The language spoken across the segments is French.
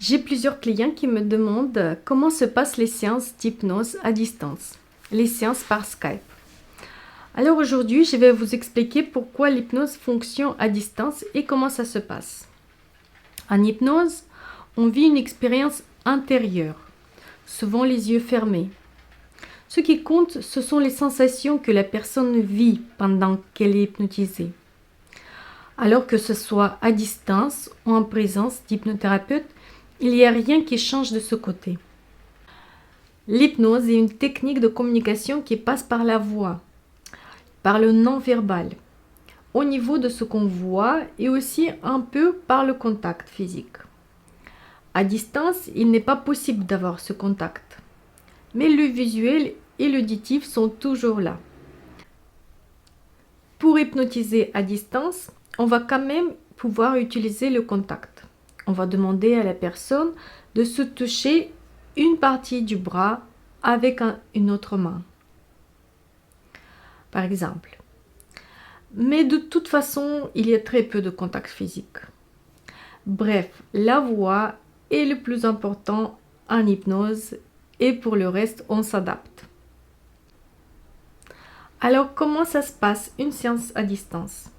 J'ai plusieurs clients qui me demandent comment se passent les séances d'hypnose à distance, les séances par Skype. Alors aujourd'hui, je vais vous expliquer pourquoi l'hypnose fonctionne à distance et comment ça se passe. En hypnose, on vit une expérience intérieure, souvent les yeux fermés. Ce qui compte, ce sont les sensations que la personne vit pendant qu'elle est hypnotisée. Alors que ce soit à distance ou en présence d'hypnothérapeute, il n'y a rien qui change de ce côté. L'hypnose est une technique de communication qui passe par la voix, par le non-verbal, au niveau de ce qu'on voit et aussi un peu par le contact physique. À distance, il n'est pas possible d'avoir ce contact, mais le visuel et l'auditif sont toujours là. Pour hypnotiser à distance, on va quand même pouvoir utiliser le contact. On va demander à la personne de se toucher une partie du bras avec une autre main, par exemple. Mais de toute façon, il y a très peu de contact physique. Bref, la voix est le plus important en hypnose et pour le reste, on s'adapte. Alors, comment ça se passe une séance à distance?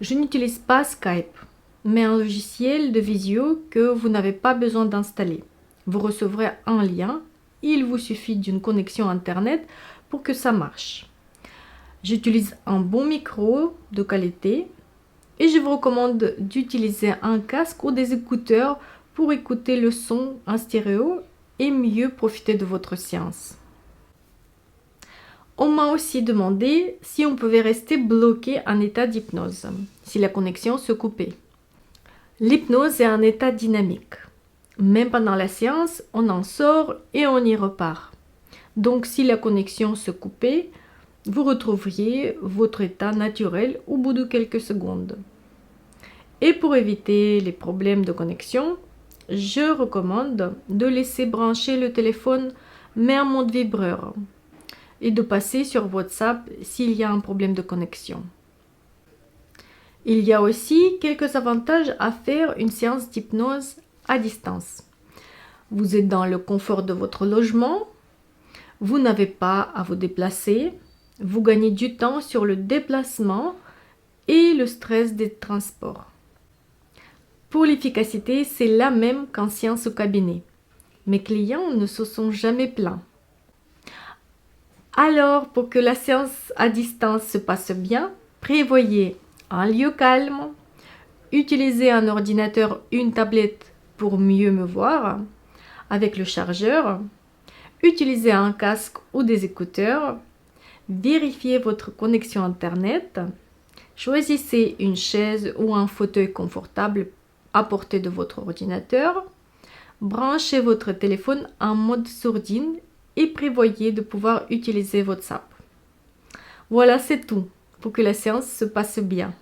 Je n'utilise pas Skype, mais un logiciel de visio que vous n'avez pas besoin d'installer. Vous recevrez un lien, il vous suffit d'une connexion Internet pour que ça marche. J'utilise un bon micro de qualité et je vous recommande d'utiliser un casque ou des écouteurs pour écouter le son en stéréo et mieux profiter de votre séance. On m'a aussi demandé si on pouvait rester bloqué en état d'hypnose, si la connexion se coupait. L'hypnose est un état dynamique. Même pendant la séance, on en sort et on y repart. Donc si la connexion se coupait, vous retrouveriez votre état naturel au bout de quelques secondes. Et pour éviter les problèmes de connexion, je recommande de laisser brancher le téléphone mais en mode vibreur et de passer sur WhatsApp s'il y a un problème de connexion. Il y a aussi quelques avantages à faire une séance d'hypnose à distance. Vous êtes dans le confort de votre logement, vous n'avez pas à vous déplacer, vous gagnez du temps sur le déplacement et le stress des transports. Pour l'efficacité, c'est la même qu'en séance au cabinet. Mes clients ne se sont jamais plaints. Alors, pour que la séance à distance se passe bien, prévoyez un lieu calme, utilisez un ordinateur, une tablette pour mieux me voir, avec le chargeur, utilisez un casque ou des écouteurs, vérifiez votre connexion Internet, choisissez une chaise ou un fauteuil confortable à portée de votre ordinateur, branchez votre téléphone en mode sourdine et prévoyez de pouvoir utiliser WhatsApp. Voilà, c'est tout pour que la séance se passe bien.